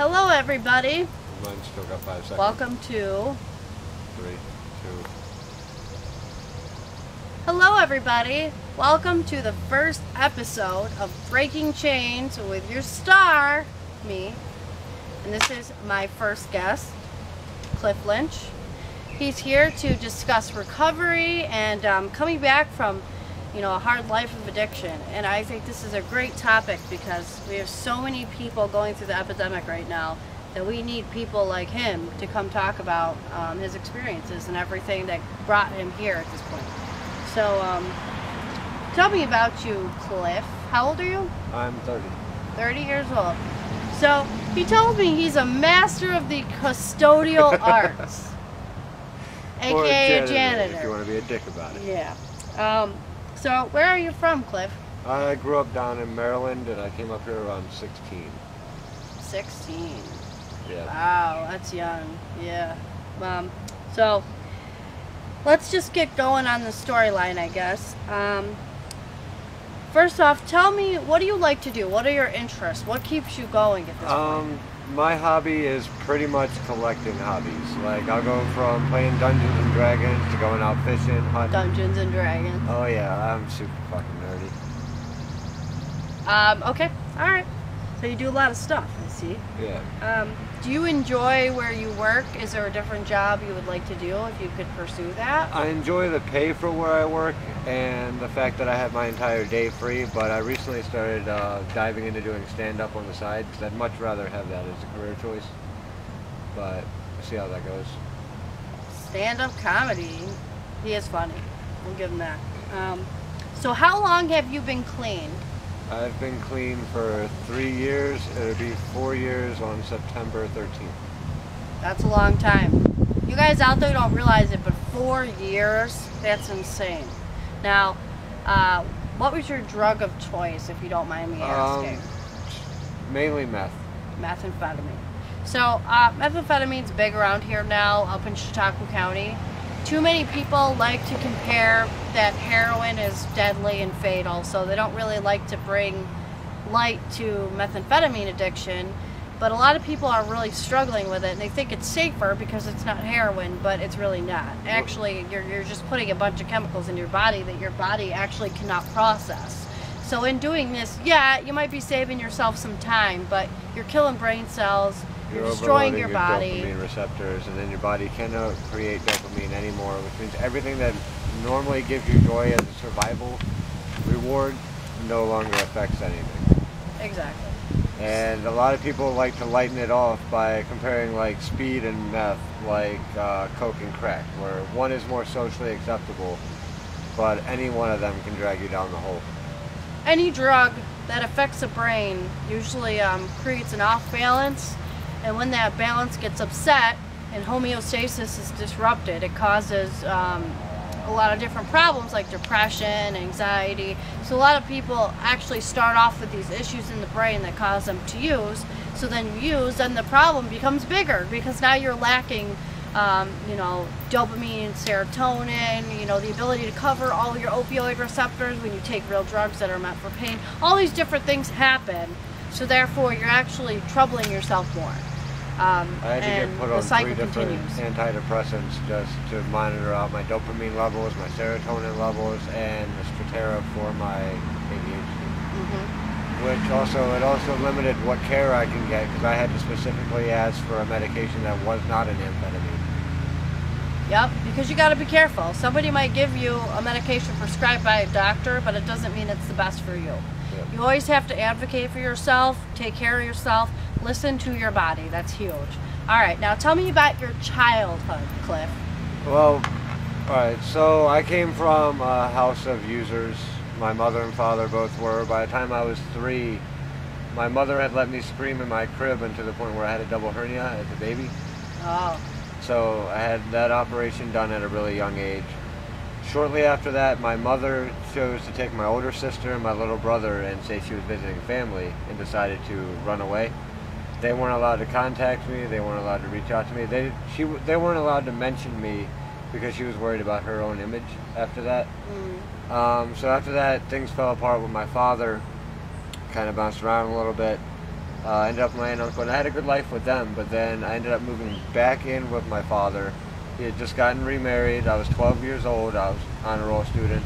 Hello, everybody. Mine's still got 5 seconds. Welcome to... 3, 2. Hello, everybody. Welcome to the first episode of Breaking Chains with your star, me. And this is my first guest, Cliff Lynch. He's here to discuss recovery and coming back from, a hard life of addiction. And I think this is a great topic because we have so many people going through the epidemic right now that we need people like him to come talk about his experiences and everything that brought him here at this point. So, tell me about you, Cliff. How old are you? I'm 30. 30 years old. So, he told me he's a master of the custodial arts. AKA a janitor. If you want to be a dick about it. Yeah. So, where are you from, Cliff? I grew up down in Maryland and I came up here around 16. 16. Yeah. Wow, that's young. Yeah. So, let's just get going on the storyline, I guess. First off, tell me, what do you like to do? What are your interests? What keeps you going at this point? My hobby is pretty much collecting hobbies. Like, I'll go from playing Dungeons and Dragons to going out fishing, hunting. Dungeons and Dragons. Oh yeah, I'm super fucking nerdy. Okay. Alright. So you do a lot of stuff, I see. Yeah. Do you enjoy where you work? Is there a different job you would like to do if you could pursue that? I enjoy the pay for where I work and the fact that I have my entire day free, but I recently started diving into doing stand-up on the side because I'd much rather have that as a career choice. But we'll see how that goes. Stand-up comedy. He is funny. We'll give him that. So how long have you been clean? I've been clean for 3 years. It'll be 4 years on September 13th. That's a long time. You guys out there don't realize it, but 4 years, that's insane. Now, what was your drug of choice, if you don't mind me asking? Mainly meth. Methamphetamine. So, methamphetamine's big around here now, up in Chautauqua County. Too many people like to compare that heroin is deadly and fatal, so they don't really like to bring light to methamphetamine addiction. But a lot of people are really struggling with it, and they think it's safer because it's not heroin, but it's really not. Actually, you're just putting a bunch of chemicals in your body that your body actually cannot process. So in doing this, yeah, you might be saving yourself some time, but you're killing brain cells. You're destroying your body. Dopamine receptors, and then your body cannot create dopamine anymore, which means everything that normally gives you joy as a survival reward no longer affects anything. Exactly. And a lot of people like to lighten it off by comparing like speed and meth, like coke and crack, where one is more socially acceptable, but any one of them can drag you down the hole. Any drug that affects the brain usually creates an off balance. And when that balance gets upset and homeostasis is disrupted, it causes a lot of different problems like depression, anxiety. So a lot of people actually start off with these issues in the brain that cause them to use. So then you use, and the problem becomes bigger because now you're lacking, dopamine, serotonin, the ability to cover all your opioid receptors when you take real drugs that are meant for pain. All these different things happen. So therefore, you're actually troubling yourself more. I had to get put on 3 different continues. Antidepressants just to monitor out my dopamine levels, my serotonin levels, and the Strattera for my ADHD. Mm-hmm. Which it also limited what care I can get because I had to specifically ask for a medication that was not an amphetamine. Yep, because you got to be careful. Somebody might give you a medication prescribed by a doctor, but it doesn't mean it's the best for you. Yep. You always have to advocate for yourself, take care of yourself, listen to your body. That's huge. All right, now tell me about your childhood, Cliff. Well, alright, so I came from a house of users. My mother and father both were. By the time I was 3, my mother had let me scream in my crib and to the point where I had a double hernia as a baby. Oh. So I had that operation done at a really young age. Shortly after that, my mother chose to take my older sister and my little brother and say she was visiting family and decided to run away. They weren't allowed to contact me. They weren't allowed to reach out to me. They weren't allowed to mention me because she was worried about her own image after that. So after that, things fell apart with my father. Kind of bounced around a little bit. I ended up with my aunt and uncle, and I had a good life with them, but then I ended up moving back in with my father. He had just gotten remarried. I was 12 years old. I was an honor roll student.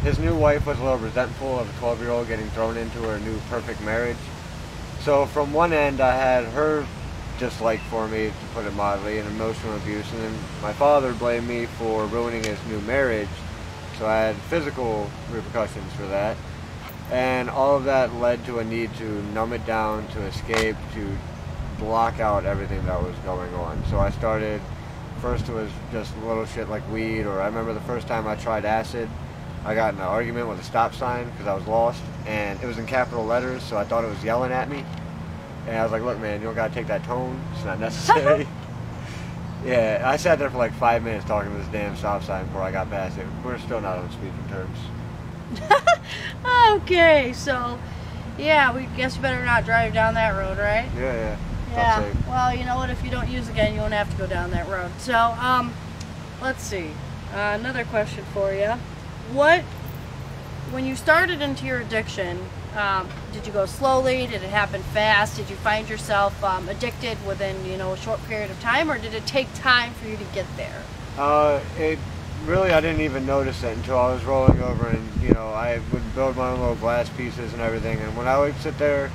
His new wife was a little resentful of a 12-year-old getting thrown into her new perfect marriage. So from one end, I had her dislike for me, to put it mildly, and emotional abuse, and then my father blamed me for ruining his new marriage. So I had physical repercussions for that. And all of that led to a need to numb it down, to escape, to block out everything that was going on. So I started, first it was just little shit like weed, or I remember the first time I tried acid, I got in an argument with a stop sign because I was lost, and it was in capital letters, so I thought it was yelling at me. And I was like, look man, you don't gotta take that tone, it's not necessary. Yeah, I sat there for like 5 minutes talking to this damn stop sign before I got past it. We're still not on speaking terms. Okay, so yeah, we guess you better not drive down that road, right? Yeah. Yeah. Well, you know what? If you don't use again, you won't have to go down that road. So, let's see. Another question for you. When you started into your addiction, did you go slowly? Did it happen fast? Did you find yourself addicted within, a short period of time, or did it take time for you to get there? Really, I didn't even notice it until I was rolling over, and I would build my own little glass pieces and everything. And when I would sit there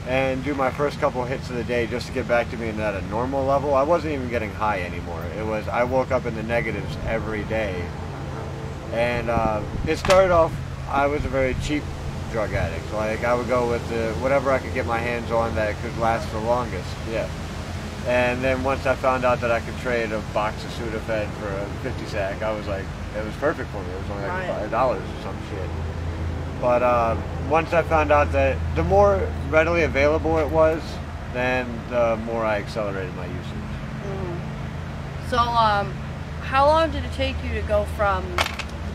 and do my first couple hits of the day just to get back to being at a normal level, I wasn't even getting high anymore. I woke up in the negatives every day. And it started off, I was a very cheap drug addict. Like, I would go with whatever I could get my hands on that could last the longest. Yeah. And then once I found out that I could trade a box of Sudafed for a 50 sack, I was like, it was perfect for me. It was only like $5 or some shit. But once I found out that the more readily available it was, then the more I accelerated my usage. Mm. So how long did it take you to go from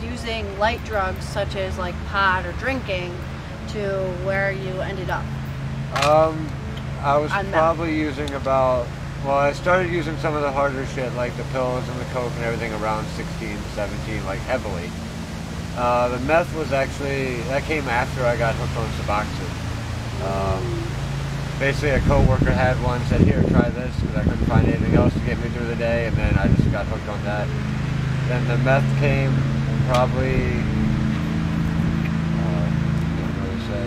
using light drugs such as like pot or drinking to where you ended up? I was probably using I started using some of the harder shit like the pills and the coke and everything around 16, 17, like heavily. The meth was that came after I got hooked on Suboxone. Basically a coworker had one, said here, try this, because I couldn't find anything else to get me through the day, and then I just got hooked on that. Then the meth came probably, can't really say.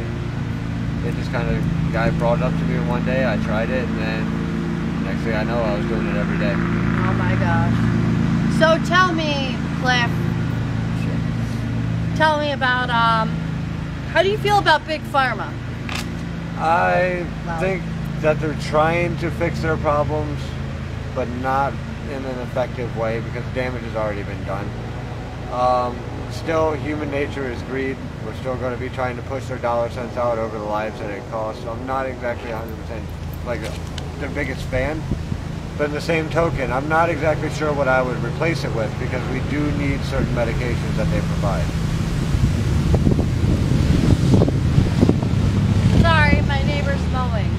It just kind of, guy brought it up to me one day, I tried it, and then next thing I know, I was doing it every day. Oh my gosh. So tell me, Cliff, tell me about, how do you feel about Big Pharma? I think that they're trying to fix their problems, but not in an effective way because damage has already been done. Still, human nature is greed. We're still going to be trying to push their dollar cents out over the lives that it costs. So I'm not exactly 100% like their biggest fan. But in the same token, I'm not exactly sure what I would replace it with because we do need certain medications that they provide. Sorry, my neighbor's mowing.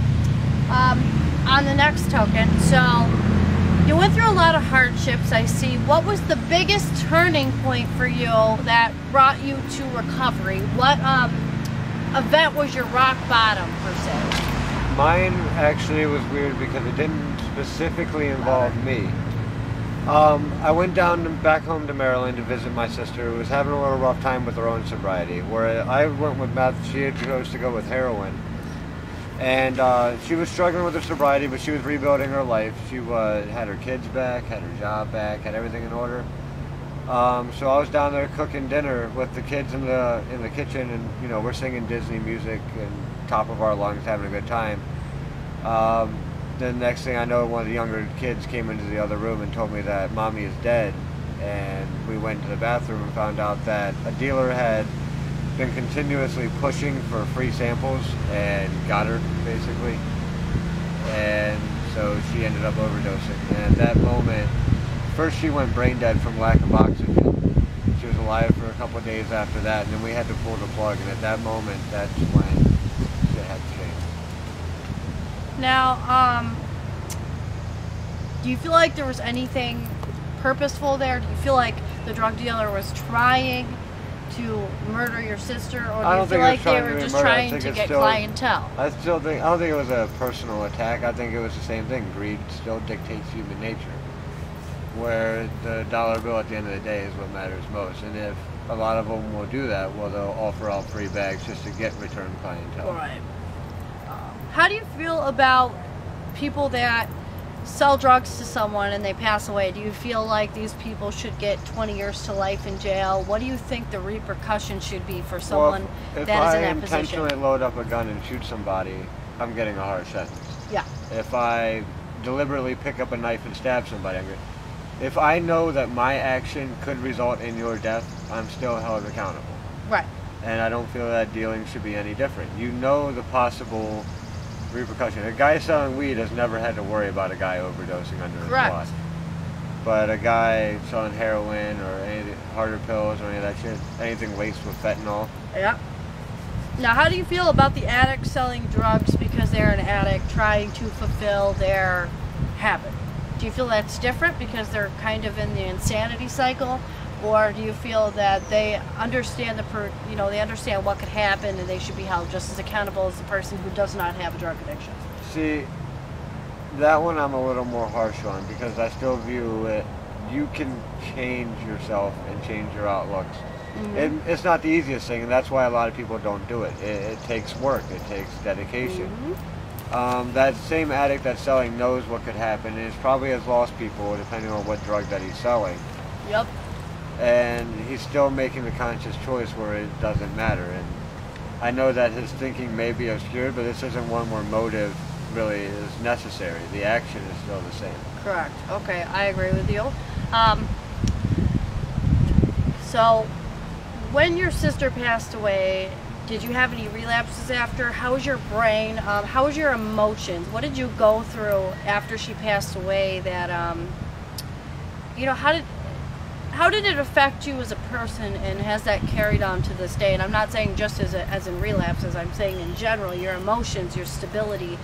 On the next token, so you went through a lot of hardships, I see. What was the biggest turning point for you that brought you to recovery? What event was your rock bottom, per se? Mine actually was weird because it didn't specifically involve me. I went back home to Maryland to visit my sister who was having a little rough time with her own sobriety. Where I went with meth, she chose to go with heroin. And she was struggling with her sobriety, but she was rebuilding her life. She had her kids back, had her job back, had everything in order. So I was down there cooking dinner with the kids in the kitchen, and we're singing Disney music and top of our lungs, having a good time. The next thing I know, one of the younger kids came into the other room and told me that mommy is dead. And we went to the bathroom and found out that a dealer had been continuously pushing for free samples and got her, basically. And so she ended up overdosing. And at that moment, first she went brain dead from lack of oxygen. She was alive for a couple of days after that, and then we had to pull the plug. And at that moment, that's when shit had to change. Now, do you feel like there was anything purposeful there? Do you feel like the drug dealer was trying to murder your sister, or I do you don't feel think like it was they trying were to be just murder. I trying think to it's get still- clientele? I don't think it was a personal attack. I think it was the same thing. Greed still dictates human nature, where the dollar bill at the end of the day is what matters most. And if a lot of them will do that, well, they'll offer out free bags just to get return clientele. Right. How do you feel about people that sell drugs to someone and they pass away? Do you feel like these people should get 20 years to life in jail? What do you think the repercussions should be for someone if that is in I that position? intentionally load up a gun and shoot somebody, I'm getting a harsh sentence. Yeah. If I deliberately pick up a knife and stab somebody, if I know that my action could result in your death, I'm still held accountable. Right. And I don't feel that dealing should be any different. You know the possible repercussion. A guy selling weed has never had to worry about a guy overdosing under his blood. But a guy selling heroin or any harder pills or any of that shit, anything laced with fentanyl. Yeah. Now, how do you feel about the addict selling drugs because they're an addict trying to fulfill their habit? Do you feel that's different because they're kind of in the insanity cycle? Or do you feel that they understand they understand what could happen and they should be held just as accountable as the person who does not have a drug addiction? See, that one I'm a little more harsh on because I still view it, you can change yourself and change your outlooks. Mm-hmm. It's not the easiest thing, and that's why a lot of people don't do it. It takes work, it takes dedication. Mm-hmm. That same addict that's selling knows what could happen, and he probably has lost people depending on what drug that he's selling. Yep. And he's still making the conscious choice where it doesn't matter. And I know that his thinking may be obscured, but this isn't one where motive really is necessary. The action is still the same. Correct. Okay, I agree with you. So, when your sister passed away, did you have any relapses after? How was your brain? How was your emotions? What did you go through after she passed away that, how did it affect you as a person, and has that carried on to this day? And I'm not saying just as in relapses, I'm saying in general, your emotions, your stability,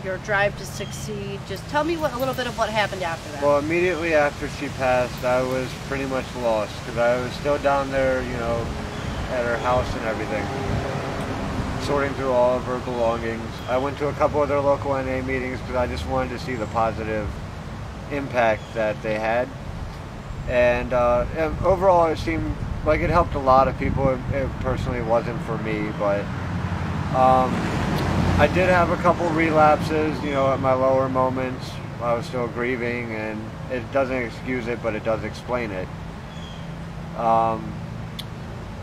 your drive to succeed. Just tell me a little bit of what happened after that. Well, immediately after she passed, I was pretty much lost because I was still down there, at her house and everything, sorting through all of her belongings. I went to a couple of their local NA meetings because I just wanted to see the positive impact that they had. And overall, it seemed like it helped a lot of people. It personally wasn't for me, but I did have a couple relapses, at my lower moments. I was still grieving, and it doesn't excuse it, but it does explain it.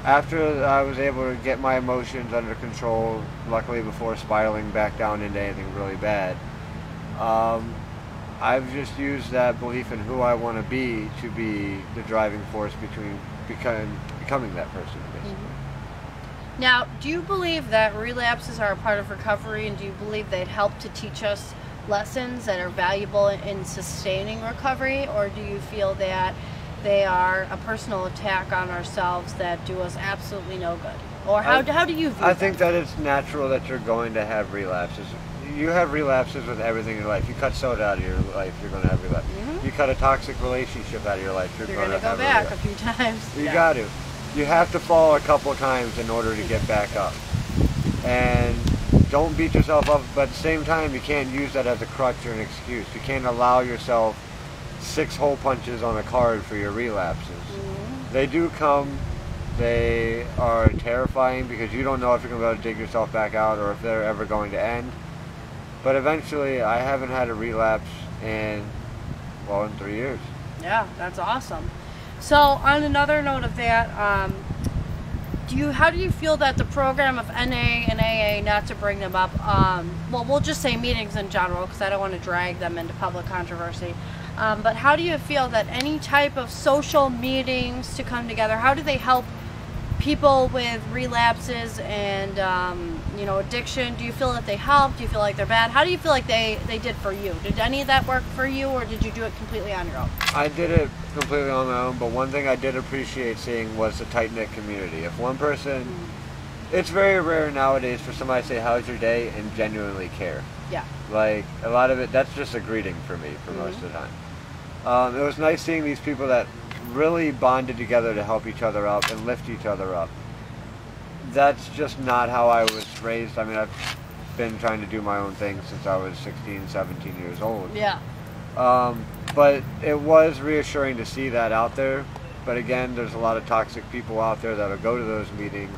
After I was able to get my emotions under control, luckily before spiraling back down into anything really bad, I've just used that belief in who I want to be the driving force between becoming that person, basically. Mm-hmm. Now, do you believe that relapses are a part of recovery, and do you believe they'd help to teach us lessons that are valuable in sustaining recovery, or do you feel that they are a personal attack on ourselves that do us absolutely no good? Or how do you view I think that it's natural that you're going to have relapses. You have relapses with everything in your life. You cut soda out of your life, you're going to have relapses. Mm-hmm. You cut a toxic relationship out of your life, you're going to go back a few times. You got to. You have to fall a couple times in order to get back up. And don't beat yourself up, but at the same time, you can't use that as a crutch or an excuse. You can't allow yourself 6 hole punches on a card for your relapses. Mm-hmm. They do come. They are terrifying because you don't know if you're going to be able to dig yourself back out or if they're ever going to end. But eventually, I haven't had a relapse in 3 years. Yeah, that's awesome. So, on another note of that, how do you feel that the program of NA and AA, not to bring them up, we'll just say meetings in general because I don't want to drag them into public controversy, but how do you feel that any type of social meetings to come together, how do they help people with relapses and addiction? Do you feel that they help? Do you feel like they're bad? How do you feel like they did for you? Did any of that work for you, or did you do it completely on your own? I did it completely on my own, but one thing I did appreciate seeing was the tight-knit community. If one person, it's very rare nowadays for somebody to say, how's your day, and genuinely care. Yeah. Like, a lot of it, that's just a greeting for me for most of the time. It was nice seeing these people that really bonded together to help each other up and lift each other up. That's just not how I was raised. I mean, I've been trying to do my own thing since I was 16, 17 years old. Yeah. But it was reassuring to see that out there. But again, there's a lot of toxic people out there that will go to those meetings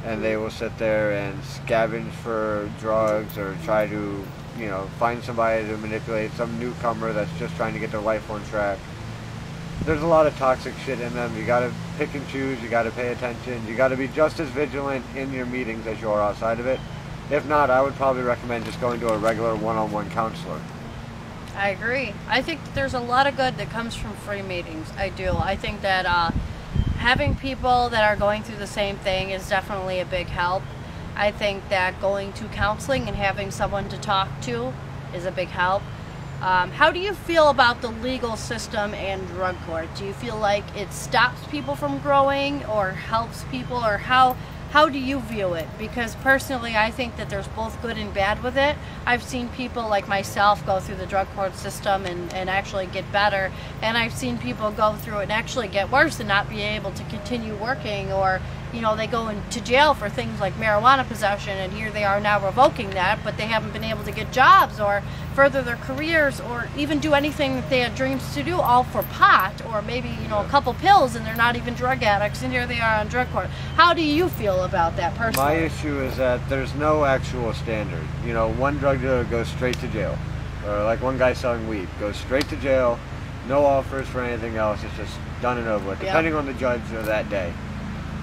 and they will sit there and scavenge for drugs or try to, you know, find somebody to manipulate, some newcomer that's just trying to get their life on track. There's a lot of toxic shit in them. You gotta pick and choose, you gotta pay attention, you gotta be just as vigilant in your meetings as you are outside of it. If not, I would probably recommend just going to a regular one-on-one counselor. I agree. I think there's a lot of good that comes from free meetings. I do. I think that having people that are going through the same thing is definitely a big help. I think that going to counseling and having someone to talk to is a big help. How do you feel about the legal system and drug court? Do you feel like it stops people from growing or helps people, or how do you view it? Because personally, I think that there's both good and bad with it. I've seen people like myself go through the drug court system and actually get better, and I've seen people go through it and actually get worse and not be able to continue working, or you know, they go into jail for things like marijuana possession, and here they are now revoking that, but they haven't been able to get jobs or further their careers or even do anything that they had dreams to do, all for pot or maybe, you know, a couple pills, and they're not even drug addicts, and here they are on drug court. How do you feel about that personally? My issue is that there's no actual standard. You know, one drug dealer goes straight to jail, or like one guy selling weed goes straight to jail, no offers for anything else, it's just done and over with, depending on the judge of that day.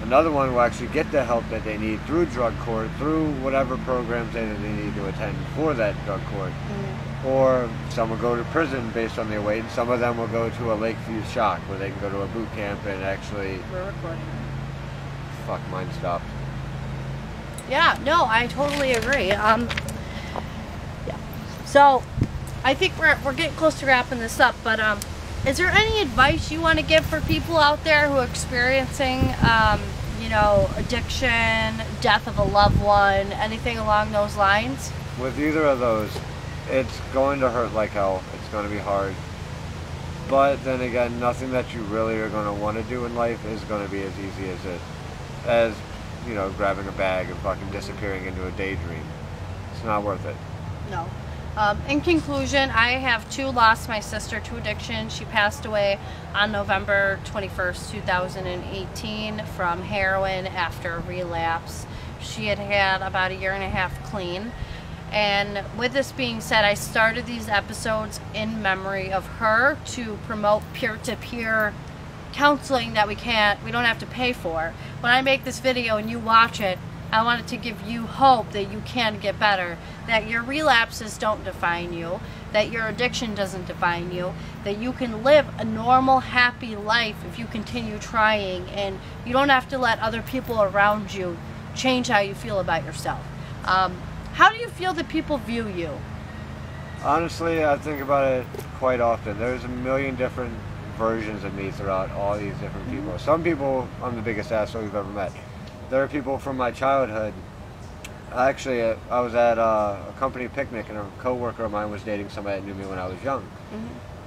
Another one will actually get the help that they need through drug court, through whatever programs they need to attend for that drug court. Or some will go to prison based on their weight, and some of them will go to a Lakeview Shock where they can go to a boot camp and actually... We're recording. Fuck, mine stopped. Yeah, no, I totally agree. Yeah. So, I think we're getting close to wrapping this up, but is there any advice you want to give for people out there who are experiencing, you know, addiction, death of a loved one, anything along those lines? With either of those, it's going to hurt like hell. It's going to be hard. But then again, nothing that you really are going to want to do in life is going to be as easy as you know, grabbing a bag and fucking disappearing into a daydream. It's not worth it. No. In conclusion, I have lost my sister to addiction. She passed away on November 21st, 2018 from heroin after a relapse. She had had about a 1.5 years clean. And with this being said, I started these episodes in memory of her to promote peer-to-peer counseling that we don't have to pay for. When I make this video and you watch it, I wanted to give you hope that you can get better, that your relapses don't define you, that your addiction doesn't define you, that you can live a normal, happy life if you continue trying, and you don't have to let other people around you change how you feel about yourself. How do you feel that people view you? Honestly, I think about it quite often. There's a million different versions of me throughout all these different people. Some people, I'm the biggest asshole you've ever met. There are people from my childhood. Actually, I was at a company picnic and a coworker of mine was dating somebody that knew me when I was young.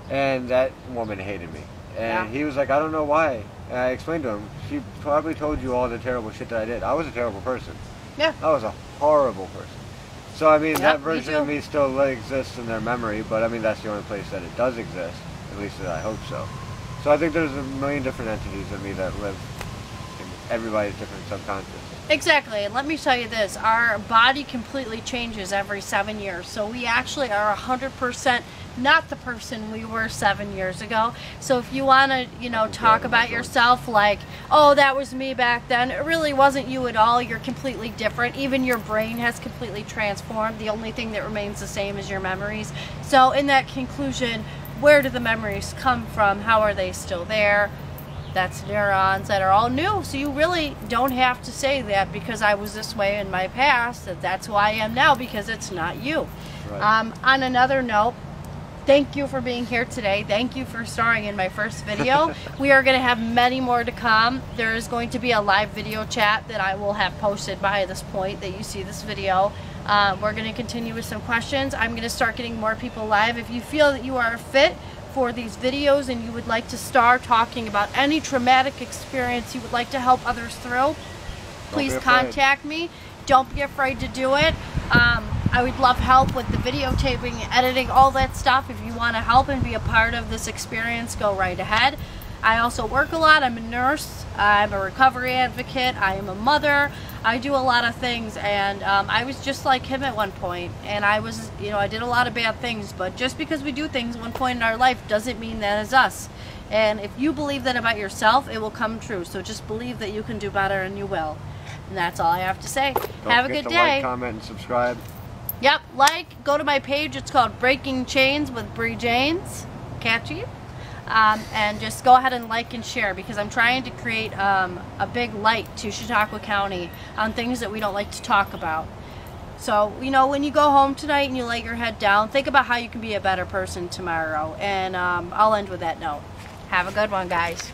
And that woman hated me. And he was like, I don't know why. And I explained to him, she probably told you all the terrible shit that I did. I was a terrible person. Yeah. I was a horrible person. So, I mean, that version of me still exists in their memory, but I mean, that's the only place that it does exist. At least I hope so. So I think there's a million different entities of me that live in everybody's different subconscious. Exactly, and let me tell you this, our body completely changes every 7 years, so we actually are 100% not the person we were 7 years ago. So if you want to, you know, talk about yourself like, oh, that was me back then, it really wasn't you at all. You're completely different. Even your brain has completely transformed. The only thing that remains the same is your memories. So in that conclusion, where do the memories come from? How are they still there? That's neurons that are all new. So you really don't have to say that because I was this way in my past, that's who I am now, because it's not you. Right. On another note, thank you for being here today. Thank you for starring in my first video. We are going to have many more to come. There is going to be a live video chat that I will have posted by this point that you see this video. We're going to continue with some questions. I'm going to start getting more people live. If you feel that you are fit for these videos and you would like to start talking about any traumatic experience you would like to help others through, please contact me. Don't be afraid to do it. I would love help with the videotaping, editing, all that stuff. If you want to help and be a part of this experience, go right ahead. I also work a lot. I'm a nurse. I'm a recovery advocate. I am a mother. I do a lot of things, and I was just like him at one point, and I was, I did a lot of bad things, but just because we do things at one point in our life doesn't mean that is us. And if you believe that about yourself, it will come true. So just believe that you can do better, and you will. And that's all I have to say. Have a good day. Like, comment, and subscribe. Yep, go to my page. It's called Breaking Chains with Bree Janes. Catchy. And just go ahead and like and share, because I'm trying to create a big light to Chautauqua County on things that we don't like to talk about. So, when you go home tonight and you lay your head down, think about how you can be a better person tomorrow. And I'll end with that note. Have a good one, guys.